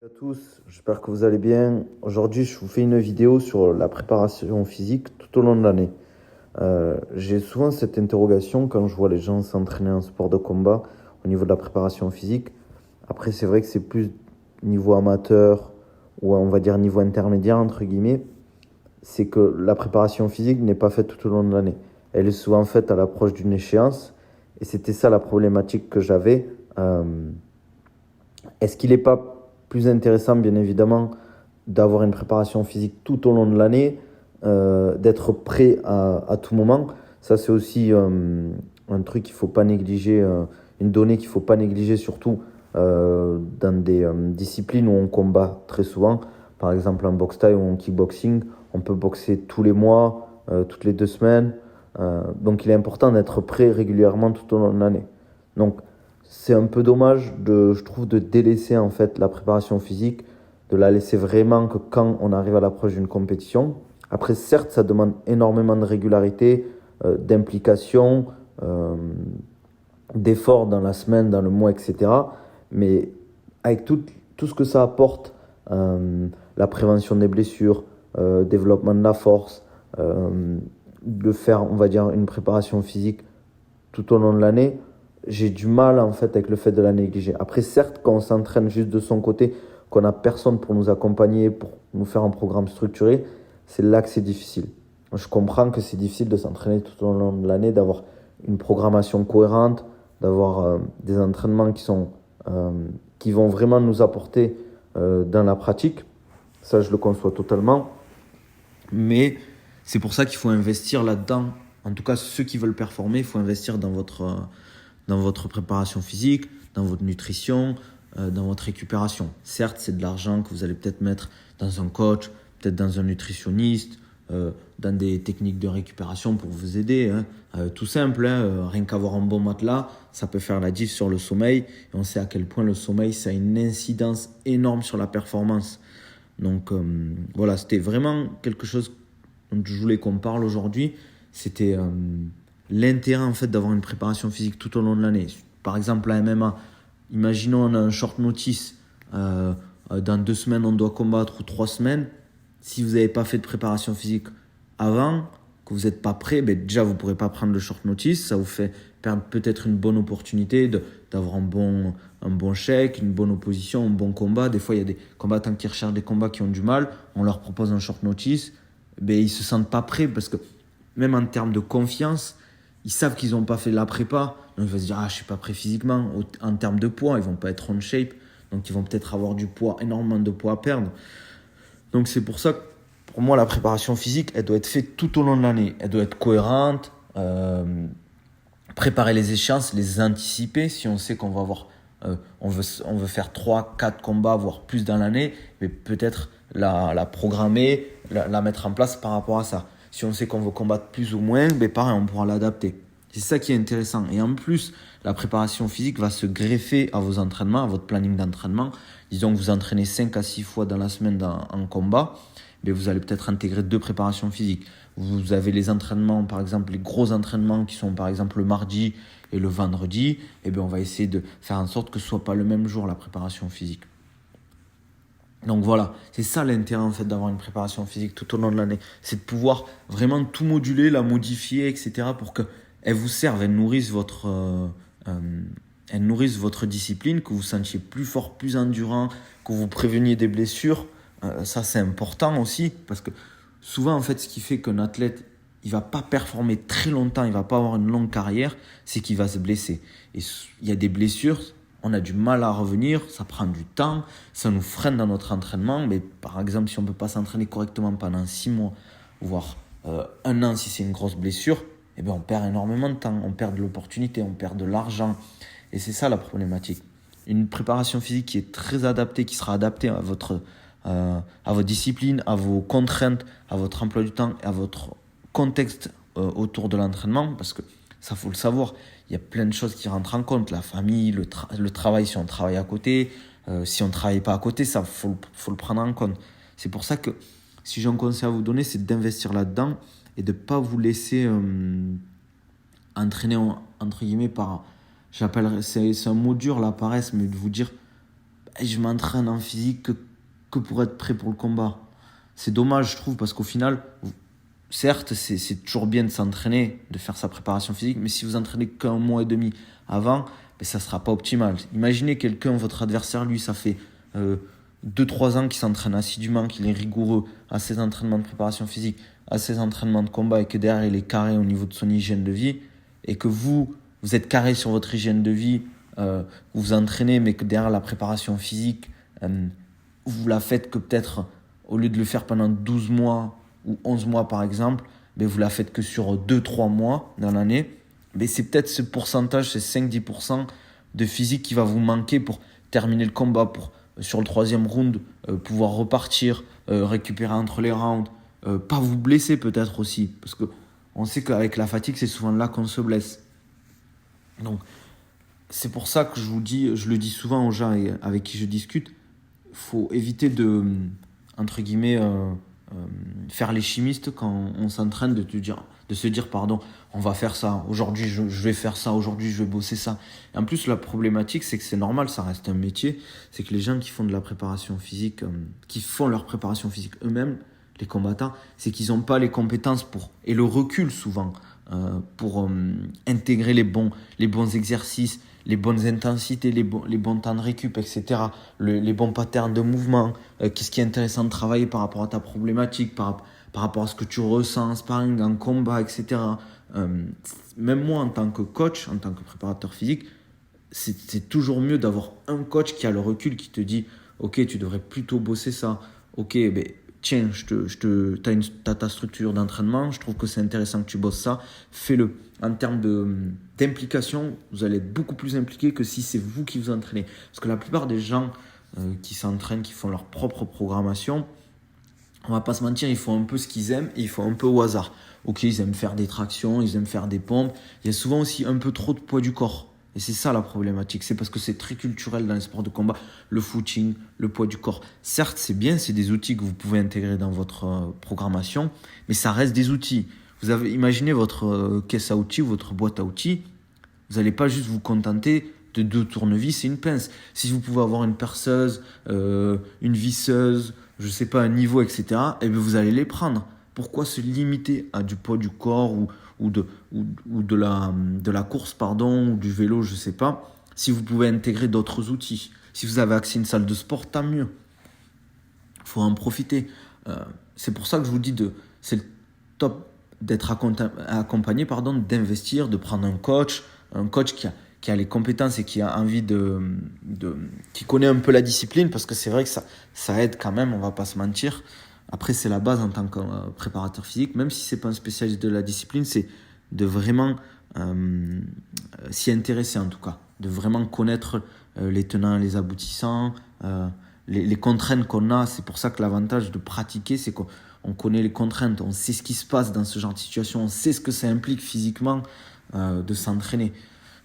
À tous, j'espère que vous allez bien. Aujourd'hui, je vous fais une vidéo sur la préparation physique tout au long de l'année. J'ai souvent cette interrogation quand je vois les gens s'entraîner en sport de combat au niveau de la préparation physique. Après, c'est vrai que c'est plus niveau amateur ou on va dire niveau intermédiaire, entre guillemets. C'est que la préparation physique n'est pas faite tout au long de l'année. Elle est souvent faite à l'approche d'une échéance. Et c'était ça la problématique que j'avais. Euh, Est-ce qu'il n'est pas plus intéressant, bien évidemment, d'avoir une préparation physique tout au long de l'année, d'être prêt à tout moment? Ça, c'est aussi un truc qu'il ne faut pas négliger, une donnée qu'il ne faut pas négliger, surtout dans des disciplines où on combat très souvent. Par exemple, en boxe thaï ou en kickboxing, on peut boxer tous les mois, toutes les 2 semaines. Donc, il est important d'être prêt régulièrement tout au long de l'année. Donc, c'est un peu dommage, je trouve, de délaisser en fait la préparation physique, de la laisser vraiment que quand on arrive à l'approche d'une compétition. Après, certes, ça demande énormément de régularité, d'implication, euh, d'efforts dans la semaine, dans le mois, etc. Mais avec tout ce que ça apporte, la prévention des blessures, développement de la force, de faire, on va dire, une préparation physique tout au long de l'année, j'ai du mal en fait avec le fait de la négliger. Après, certes, quand on s'entraîne juste de son côté, qu'on n'a personne pour nous accompagner, pour nous faire un programme structuré, c'est là que c'est difficile. Je comprends que c'est difficile de s'entraîner tout au long de l'année, d'avoir une programmation cohérente, d'avoir des entraînements qui vont vraiment nous apporter dans la pratique. Ça, je le conçois totalement. Mais c'est pour ça qu'il faut investir là-dedans. En tout cas, ceux qui veulent performer, il faut investir dans votre préparation physique, dans votre nutrition, dans votre récupération. Certes, c'est de l'argent que vous allez peut-être mettre dans un coach, peut-être dans un nutritionniste, dans des techniques de récupération pour vous aider. Hein. Tout simple, hein, rien qu'avoir un bon matelas, ça peut faire la diff sur le sommeil. Et on sait à quel point le sommeil, ça a une incidence énorme sur la performance. Donc voilà, c'était vraiment quelque chose dont je voulais qu'on parle aujourd'hui. C'était l'intérêt en fait d'avoir une préparation physique tout au long de l'année. Par exemple, la MMA, imaginons on a un short notice, dans 2 semaines on doit combattre ou 3 semaines. Si vous n'avez pas fait de préparation physique avant, que vous n'êtes pas prêt, ben déjà vous ne pourrez pas prendre le short notice. Ça vous fait perdre peut-être une bonne opportunité d'avoir un bon chèque, une bonne opposition, un bon combat. Des fois, il y a des combattants qui recherchent des combats qui ont du mal. On leur propose un short notice. Ben, ils ne se sentent pas prêts parce que même en termes de confiance, ils savent qu'ils n'ont pas fait de la prépa. Donc ils vont se dire, je ne suis pas prêt physiquement. En termes de poids, ils ne vont pas être on shape. Donc ils vont peut-être avoir du poids, énormément de poids à perdre. Donc c'est pour ça que pour moi, la préparation physique, elle doit être faite tout au long de l'année. Elle doit être cohérente, préparer les échéances, les anticiper. Si on sait qu'on va avoir, on veut faire 3, 4 combats, voire plus dans l'année, mais peut-être la programmer, la mettre en place par rapport à ça. Si on sait qu'on veut combattre plus ou moins, ben pareil, on pourra l'adapter. C'est ça qui est intéressant. Et en plus, la préparation physique va se greffer à vos entraînements, à votre planning d'entraînement. Disons que vous entraînez 5 à 6 fois dans la semaine en combat, mais vous allez peut-être intégrer 2 préparations physiques. Vous avez les entraînements, par exemple, les gros entraînements qui sont par exemple le mardi et le vendredi. Et bien on va essayer de faire en sorte que ce ne soit pas le même jour la préparation physique. Donc voilà, c'est ça l'intérêt en fait d'avoir une préparation physique tout au long de l'année. C'est de pouvoir vraiment tout moduler, la modifier, etc. pour qu'elle vous serve, elle nourrisse votre discipline, que vous vous sentiez plus fort, plus endurant, que vous préveniez des blessures. Ça c'est important aussi parce que souvent en fait ce qui fait qu'un athlète il va pas performer très longtemps, il va pas avoir une longue carrière, c'est qu'il va se blesser. Et il y a des blessures, on a du mal à revenir, ça prend du temps, ça nous freine dans notre entraînement. Mais par exemple, si on ne peut pas s'entraîner correctement pendant 6 mois, voire 1 an si c'est une grosse blessure, eh bien on perd énormément de temps, on perd de l'opportunité, on perd de l'argent. Et c'est ça la problématique. Une préparation physique qui est très adaptée, qui sera adaptée à votre discipline, à vos contraintes, à votre emploi du temps, à votre contexte autour de l'entraînement, parce que ça faut le savoir, il y a plein de choses qui rentrent en compte, la famille, le travail si on travaille à côté, si on ne travaille pas à côté, ça faut le prendre en compte. C'est pour ça que si j'ai un conseil à vous donner, c'est d'investir là-dedans et de ne pas vous laisser entraîner entre guillemets par, c'est un mot dur la paresse, mais de vous dire et je m'entraîne en physique que pour être prêt pour le combat. C'est dommage, je trouve, parce qu'au final, certes, c'est toujours bien de s'entraîner, de faire sa préparation physique, mais si vous entraînez qu'un mois et demi avant, ben, ça ne sera pas optimal. Imaginez quelqu'un, votre adversaire, lui, ça fait 2-3 ans qu'il s'entraîne assidûment, qu'il est rigoureux à ses entraînements de préparation physique, à ses entraînements de combat, et que derrière, il est carré au niveau de son hygiène de vie, et que vous êtes carré sur votre hygiène de vie, vous vous entraînez, mais que derrière la préparation physique, vous la faites que peut-être, au lieu de le faire pendant 12 mois ou 11 mois par exemple, mais vous la faites que sur 2-3 mois dans l'année, mais c'est peut-être ce pourcentage, ces 5-10% de physique qui va vous manquer pour terminer le combat, pour sur le troisième round pouvoir repartir, récupérer entre les rounds, pas vous blesser peut-être aussi, parce que on sait qu'avec la fatigue, c'est souvent là qu'on se blesse. Donc, c'est pour ça que je vous dis, je le dis souvent aux gens avec qui je discute, il faut éviter de, entre guillemets, faire les chimistes quand on s'entraîne, de se dire, pardon, on va faire ça, aujourd'hui je vais faire ça, aujourd'hui je vais bosser ça. Et en plus, la problématique, c'est que c'est normal, ça reste un métier, c'est que les gens qui font de la préparation physique, qui font leur préparation physique eux-mêmes, les combattants, c'est qu'ils n'ont pas les compétences et le recul souvent, pour intégrer les bons exercices, les bonnes intensités, les bons temps de récup, etc. Les bons patterns de mouvement, qu'est-ce qui est intéressant de travailler par rapport à ta problématique, par rapport à ce que tu ressens en sparring, en combat, etc. Même moi, en tant que coach, en tant que préparateur physique, c'est toujours mieux d'avoir un coach qui a le recul, qui te dit « Ok, tu devrais plutôt bosser ça. Ok, ben, tiens, t'as ta structure d'entraînement, je trouve que c'est intéressant que tu bosses ça, fais-le. » En termes d'implication, vous allez être beaucoup plus impliqué que si c'est vous qui vous entraînez. Parce que la plupart des gens qui s'entraînent, qui font leur propre programmation, on va pas se mentir, ils font un peu ce qu'ils aiment et ils font un peu au hasard. Ok, ils aiment faire des tractions, ils aiment faire des pompes. Il y a souvent aussi un peu trop de poids du corps. Et c'est ça la problématique. C'est parce que c'est très culturel dans les sports de combat, le footing, le poids du corps. Certes, c'est bien, c'est des outils que vous pouvez intégrer dans votre programmation, mais ça reste des outils. Imaginez votre caisse à outils, votre boîte à outils. Vous n'allez pas juste vous contenter de 2 tournevis et une pince. Si vous pouvez avoir une perceuse, une visseuse, je ne sais pas, un niveau, etc., eh bien vous allez les prendre. Pourquoi se limiter à du poids du corps ou de la course, pardon, ou du vélo, je ne sais pas, si vous pouvez intégrer d'autres outils. Si vous avez accès à une salle de sport, tant mieux. Il faut en profiter. C'est pour ça que je vous dis, c'est le top d'être accompagné, d'investir, de prendre un coach qui a les compétences et qui a envie qui connaît un peu la discipline, parce que c'est vrai que ça aide quand même, on va pas se mentir. Après, c'est la base en tant que préparateur physique, même si c'est pas un spécialiste de la discipline, c'est de vraiment s'y intéresser, en tout cas, de vraiment connaître les tenants, les aboutissants, les contraintes qu'on a. C'est pour ça que l'avantage de pratiquer, c'est qu'on connaît les contraintes, on sait ce qui se passe dans ce genre de situation, on sait ce que ça implique physiquement de s'entraîner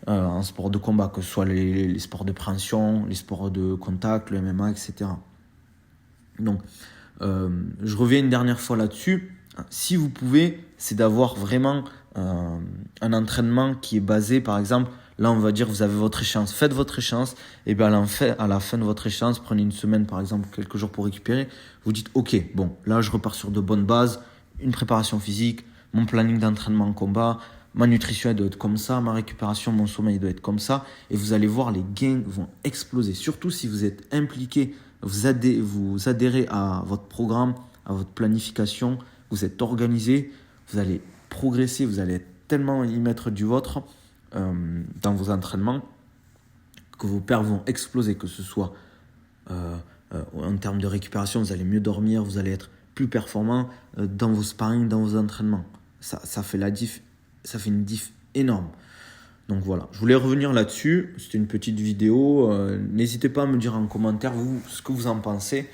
en sport de combat, que ce soit les sports de préhension, les sports de contact, le MMA, etc. Donc, je reviens une dernière fois là-dessus. Si vous pouvez, c'est d'avoir vraiment un entraînement qui est basé, par exemple, là on va dire vous avez votre échéance, faites votre échéance, et bien à la fin de votre échéance, prenez une semaine par exemple, quelques jours pour récupérer, vous dites ok, bon, là je repars sur de bonnes bases, une préparation physique, mon planning d'entraînement en combat, ma nutrition elle doit être comme ça, ma récupération, mon sommeil doit être comme ça, et vous allez voir les gains vont exploser, surtout si vous êtes impliqué, vous adhérez à votre programme, à votre planification, vous êtes organisé, vous allez progresser, vous allez tellement y mettre du vôtre dans vos entraînements que vos perfs vont exploser, que ce soit en termes de récupération, vous allez mieux dormir, vous allez être plus performant dans vos sparring, dans vos entraînements. Ça fait une diff énorme. Donc voilà, je voulais revenir là-dessus, c'était une petite vidéo, n'hésitez pas à me dire en commentaire ce que vous en pensez,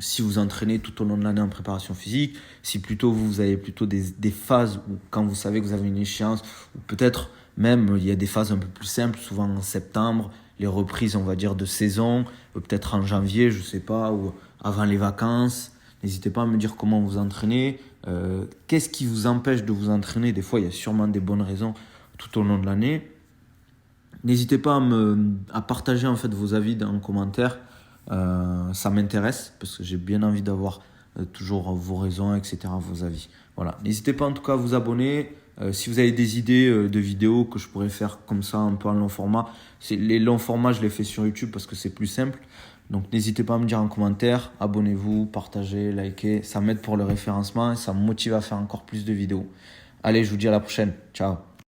si vous entraînez tout au long de l'année en préparation physique, si plutôt vous avez plutôt des phases où quand vous savez que vous avez une échéance, ou peut-être même il y a des phases un peu plus simples, souvent en septembre, les reprises on va dire de saison, peut-être en janvier, je sais pas, ou avant les vacances. N'hésitez pas à me dire comment vous entraînez, qu'est-ce qui vous empêche de vous entraîner, des fois il y a sûrement des bonnes raisons tout au long de l'année. N'hésitez pas à partager en fait vos avis dans les commentaires. Ça m'intéresse parce que j'ai bien envie d'avoir toujours vos raisons, etc., vos avis. Voilà. N'hésitez pas en tout cas à vous abonner. Si vous avez des idées de vidéos que je pourrais faire comme ça, un peu en long format, les longs formats, je les fais sur YouTube parce que c'est plus simple. Donc n'hésitez pas à me dire en commentaire, abonnez-vous, partagez, likez. Ça m'aide pour le référencement et ça me motive à faire encore plus de vidéos. Allez, je vous dis à la prochaine. Ciao.